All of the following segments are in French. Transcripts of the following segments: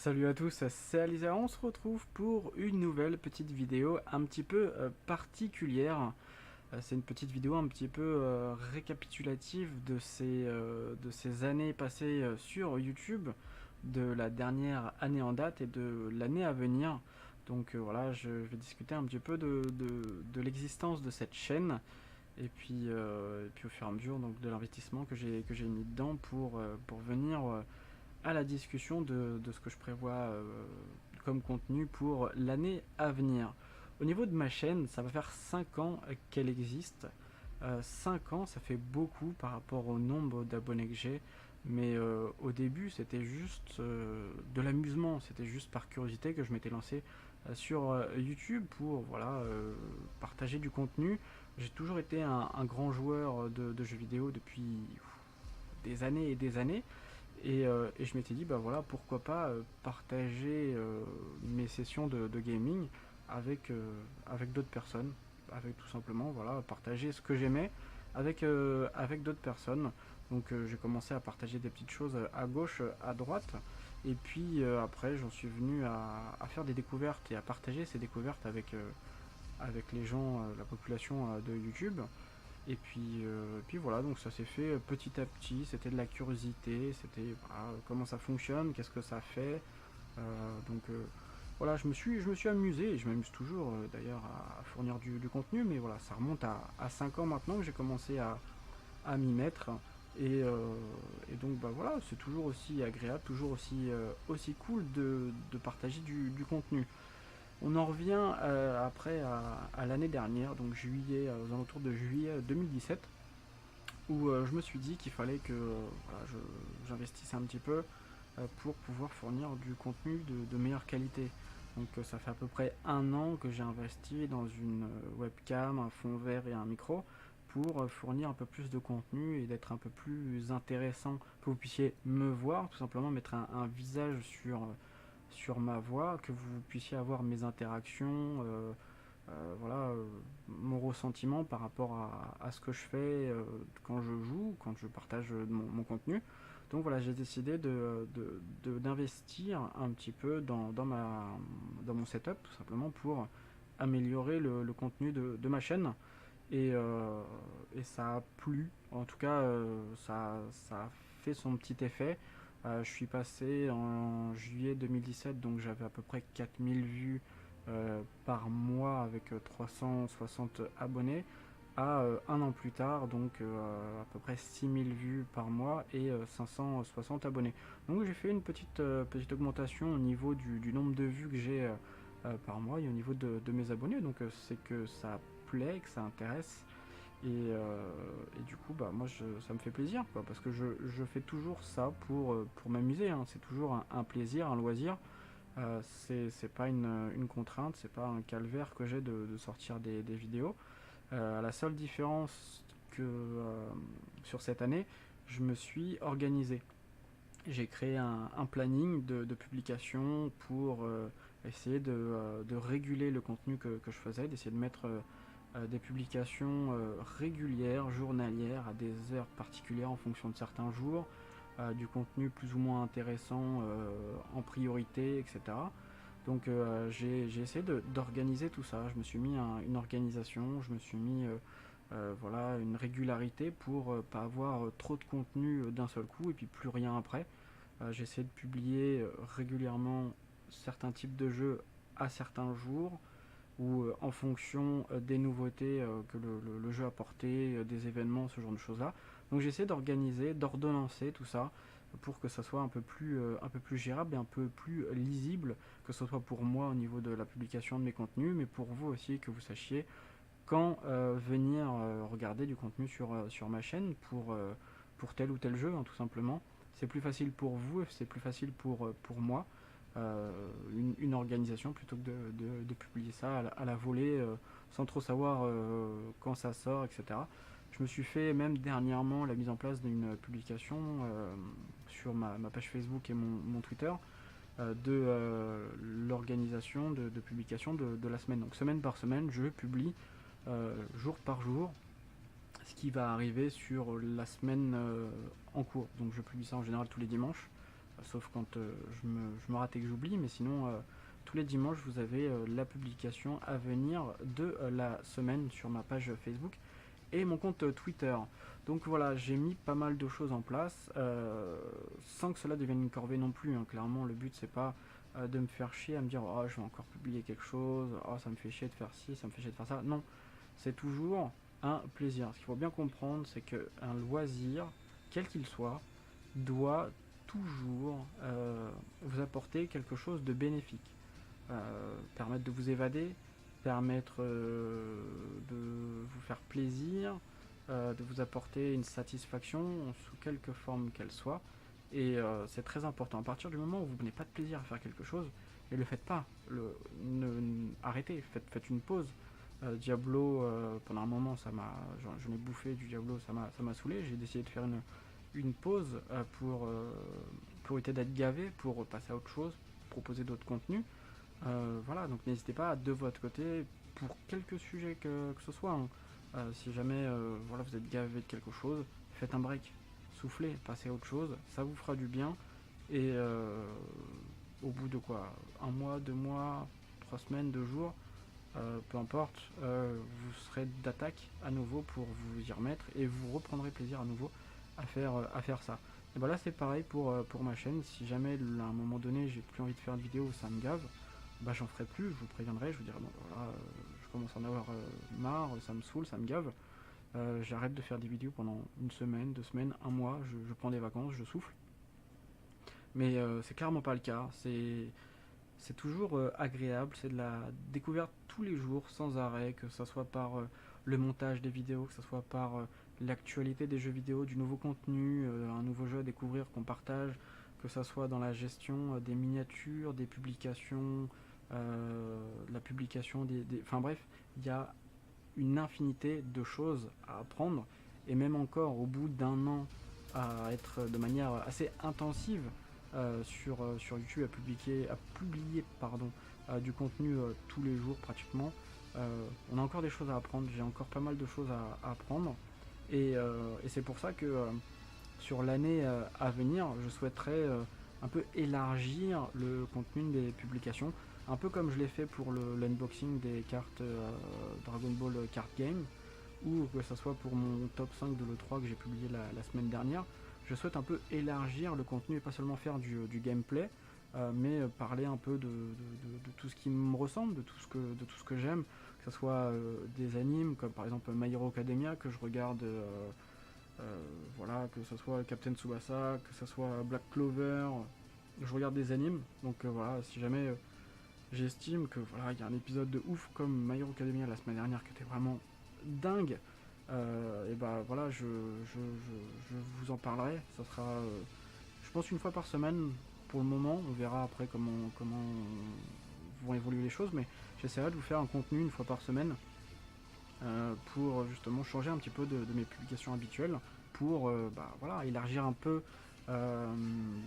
Salut à tous, c'est Alisa, on se retrouve pour une nouvelle petite vidéo un petit peu particulière. C'est une petite vidéo un petit peu récapitulative de ces années passées sur YouTube, de la dernière année en date et de l'année à venir. Donc voilà, je vais discuter un petit peu de l'existence de cette chaîne et puis au fur et à mesure donc, de l'investissement que j'ai mis dedans pour venir à la discussion de ce que je prévois comme contenu pour l'année à venir. Au niveau de ma chaîne, ça va faire 5 ans qu'elle existe. 5 ans, ça fait beaucoup par rapport au nombre d'abonnés que j'ai. Mais au début, c'était juste de l'amusement. C'était juste par curiosité que je m'étais lancé sur YouTube pour partager du contenu. J'ai toujours été un grand joueur de jeux vidéo depuis des années et des années. Et je m'étais dit, bah voilà, pourquoi pas partager mes sessions de gaming avec d'autres personnes, avec tout simplement, voilà, partager ce que j'aimais avec d'autres personnes. Donc j'ai commencé à partager des petites choses à gauche, à droite, et puis après j'en suis venu à faire des découvertes et à partager ces découvertes avec les gens, la population de YouTube. Et puis voilà, donc ça s'est fait petit à petit, c'était de la curiosité, c'était voilà, comment ça fonctionne, qu'est-ce que ça fait. Voilà, je me suis amusé et je m'amuse toujours d'ailleurs à fournir du contenu, mais voilà, ça remonte à 5 ans maintenant que j'ai commencé à m'y mettre. Et donc bah voilà, c'est toujours aussi agréable, toujours aussi cool de partager du contenu. On en revient après à l'année dernière, donc juillet, aux alentours de juillet 2017, où je me suis dit qu'il fallait que voilà, j'investisse un petit peu pour pouvoir fournir du contenu de meilleure qualité. Donc ça fait à peu près un an que j'ai investi dans une webcam, un fond vert et un micro pour fournir un peu plus de contenu et d'être un peu plus intéressant, que vous puissiez me voir, tout simplement mettre un visage sur ma voix, que vous puissiez avoir mes interactions, voilà, mon ressentiment par rapport à ce que je fais quand je joue, quand je partage mon contenu. Donc voilà, j'ai décidé d'investir un petit peu dans mon setup, tout simplement pour améliorer le contenu de ma chaîne. Et ça a plu, en tout cas ça a fait son petit effet. Je suis passé en juillet 2017, donc j'avais à peu près 4000 vues par mois avec 360 abonnés, à un an plus tard, donc à peu près 6000 vues par mois et 560 abonnés. Donc j'ai fait une petite augmentation au niveau du nombre de vues que j'ai par mois et au niveau de mes abonnés, donc c'est que ça plaît, que ça intéresse. Et du coup, bah, moi, ça me fait plaisir, quoi, parce que je fais toujours ça pour m'amuser, hein. C'est toujours un plaisir, un loisir. C'est pas une contrainte, c'est pas un calvaire que j'ai de sortir des vidéos. La seule différence que sur cette année, je me suis organisé. J'ai créé un planning de publication pour essayer de réguler le contenu que je faisais, d'essayer de mettre des publications régulières, journalières, à des heures particulières en fonction de certains jours, du contenu plus ou moins intéressant en priorité, etc. Donc j'ai essayé d'organiser tout ça. Je me suis mis une organisation, je me suis mis voilà, une régularité pour pas avoir trop de contenu d'un seul coup et puis plus rien après. J'ai essayé de publier régulièrement certains types de jeux à certains jours ou en fonction des nouveautés que le jeu apportait, des événements, ce genre de choses-là. Donc j'ai essayé d'organiser, d'ordonnancer tout ça pour que ça soit un peu plus gérable et un peu plus lisible, que ce soit pour moi au niveau de la publication de mes contenus, mais pour vous aussi, que vous sachiez quand venir regarder du contenu sur ma chaîne pour tel ou tel jeu, hein, tout simplement. C'est plus facile pour vous et c'est plus facile pour moi. Une organisation plutôt que de publier ça à la volée sans trop savoir quand ça sort, etc. Je me suis fait même dernièrement la mise en place d'une publication sur ma page Facebook et mon Twitter de l'organisation de publication de la semaine. Donc semaine par semaine, je publie jour par jour ce qui va arriver sur la semaine en cours. Donc je publie ça en général tous les dimanches. sauf quand je me rate et que j'oublie, mais sinon tous les dimanches vous avez la publication à venir de la semaine sur ma page Facebook et mon compte Twitter. Donc voilà, j'ai mis pas mal de choses en place, sans que cela devienne une corvée non plus, hein. Clairement, le but c'est pas de me faire chier à me dire oh je vais encore publier quelque chose, oh ça me fait chier de faire ci, ça me fait chier de faire ça. Non, c'est toujours un plaisir. Ce qu'il faut bien comprendre, c'est qu'un loisir, quel qu'il soit, doit toujours vous apporter quelque chose de bénéfique. Permettre de vous évader, permettre de vous faire plaisir, de vous apporter une satisfaction sous quelque forme qu'elle soit. Et c'est très important. À partir du moment où vous n'avez pas de plaisir à faire quelque chose, ne le faites pas. Arrêtez, faites une pause. Diablo, pendant un moment, j'en ai bouffé du Diablo, ça m'a saoulé. J'ai décidé de faire une pause pour éviter d'être gavé, pour passer à autre chose, proposer d'autres contenus. Voilà, donc n'hésitez pas de votre côté, pour quelques sujets que ce soit, hein. Si jamais voilà, vous êtes gavé de quelque chose, faites un break, soufflez, passez à autre chose, ça vous fera du bien. Et au bout de quoi, un mois, 2 mois, 3 semaines, 2 jours, peu importe, vous serez d'attaque à nouveau pour vous y remettre et vous reprendrez plaisir à nouveau à faire ça. Et ben là c'est pareil pour ma chaîne. Si jamais à un moment donné j'ai plus envie de faire de vidéos, ça me gave, bah j'en ferai plus, je vous préviendrai, je vous dirai bon voilà, je commence à en avoir marre, ça me saoule, ça me gave. J'arrête de faire des vidéos pendant une semaine, 2 semaines, un mois, je prends des vacances, je souffle. Mais c'est clairement pas le cas, c'est toujours agréable, c'est de la découverte tous les jours, sans arrêt, que ce soit par le montage des vidéos, que ce soit par l'actualité des jeux vidéo, du nouveau contenu, un nouveau jeu à découvrir qu'on partage, que ce soit dans la gestion des miniatures, des publications, la publication Enfin bref, il y a une infinité de choses à apprendre, et même encore au bout d'1 an à être de manière assez intensive sur YouTube à publier pardon, du contenu tous les jours pratiquement. On a encore des choses à apprendre, j'ai encore pas mal de choses à apprendre. Et c'est pour ça que sur l'année à venir, je souhaiterais un peu élargir le contenu des publications, un peu comme je l'ai fait pour l'unboxing des cartes Dragon Ball Card Game, ou que ce soit pour mon top 5 de l'E3 que j'ai publié la semaine dernière. Je souhaite un peu élargir le contenu et pas seulement faire du gameplay, mais parler un peu de tout ce qui me ressemble, de tout ce que j'aime, que ce soit des animes comme par exemple My Hero Academia que je regarde, voilà, que ce soit Captain Tsubasa, que ce soit Black Clover, je regarde des animes, donc voilà, si jamais j'estime que voilà, il y a un épisode de ouf comme My Hero Academia la semaine dernière qui était vraiment dingue, et bah voilà, je vous en parlerai. Ça sera, je pense, une fois par semaine pour le moment. On verra après comment vont évoluer les choses, mais j'essaierai de vous faire un contenu une fois par semaine pour justement changer un petit peu de mes publications habituelles, pour bah, voilà, élargir un peu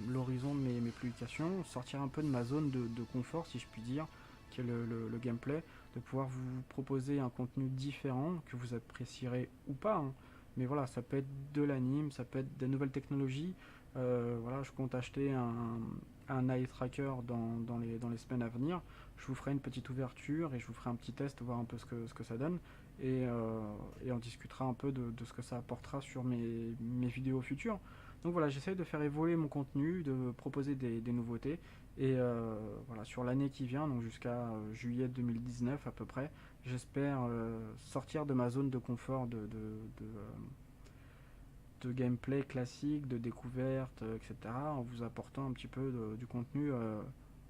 l'horizon de mes publications, sortir un peu de ma zone de confort, si je puis dire, qui est le gameplay, de pouvoir vous proposer un contenu différent que vous apprécierez ou pas, hein. Mais voilà, ça peut être de l'anime, ça peut être des nouvelles technologies. Voilà, je compte acheter un eye tracker dans les semaines à venir. Je vous ferai une petite ouverture et je vous ferai un petit test, voir un peu ce que ça donne. Et on discutera un peu de ce que ça apportera sur mes vidéos futures. Donc voilà, j'essaie de faire évoluer mon contenu, de proposer des nouveautés. Et voilà, sur l'année qui vient, donc jusqu'à juillet 2019 à peu près, j'espère sortir de ma zone de confort de gameplay classique, de découverte, etc., en vous apportant un petit peu du contenu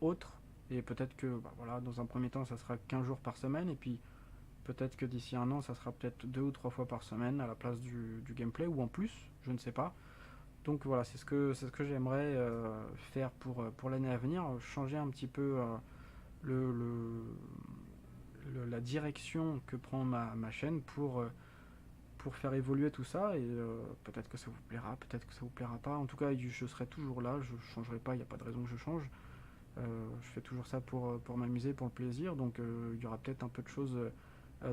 autre. Et peut-être que bah, voilà, dans un premier temps, ça sera qu'un jour par semaine, et puis peut-être que d'ici un an, ça sera peut-être 2 ou 3 fois par semaine à la place du gameplay, ou en plus, je ne sais pas. Donc voilà, c'est ce que j'aimerais faire pour l'année à venir, changer un petit peu le, la direction que prend ma chaîne pour faire évoluer tout ça. Et peut-être que ça vous plaira, peut-être que ça vous plaira pas. En tout cas, je serai toujours là, je changerai pas, il n'y a pas de raison que je change. Je fais toujours ça pour m'amuser, pour le plaisir, donc il y aura peut-être un peu de choses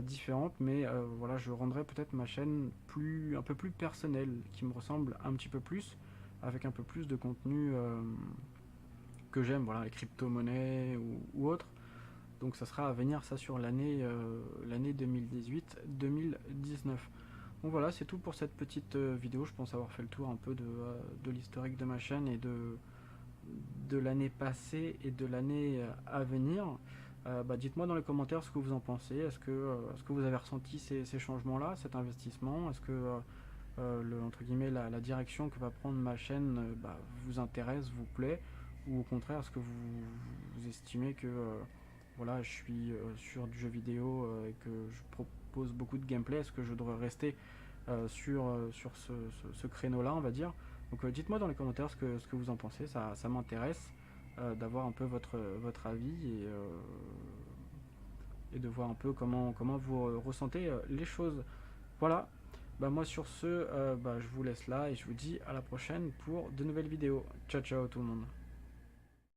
différentes, mais voilà, je rendrai peut-être ma chaîne un peu plus personnelle, qui me ressemble un petit peu plus, avec un peu plus de contenu que j'aime, voilà, les crypto-monnaies ou autres. Donc ça sera à venir ça sur l'année 2018-2019. Donc voilà, c'est tout pour cette petite vidéo. Je pense avoir fait le tour un peu de l'historique de ma chaîne et de l'année passée et de l'année à venir. Dites-moi dans les commentaires ce que vous en pensez. Est-ce que vous avez ressenti ces changements-là, cet investissement? Est-ce que entre guillemets, la direction que va prendre ma chaîne vous intéresse, vous plaît? Ou au contraire, est-ce que vous estimez que voilà, je suis sur du jeu vidéo et que je propose beaucoup de gameplay? Est-ce que je devrais rester sur ce créneau-là, on va dire? Donc dites-moi dans les commentaires ce que vous en pensez, ça m'intéresse d'avoir un peu votre avis et de voir un peu comment vous ressentez les choses. Voilà, moi sur ce, je vous laisse là et je vous dis à la prochaine pour de nouvelles vidéos. Ciao ciao tout le monde.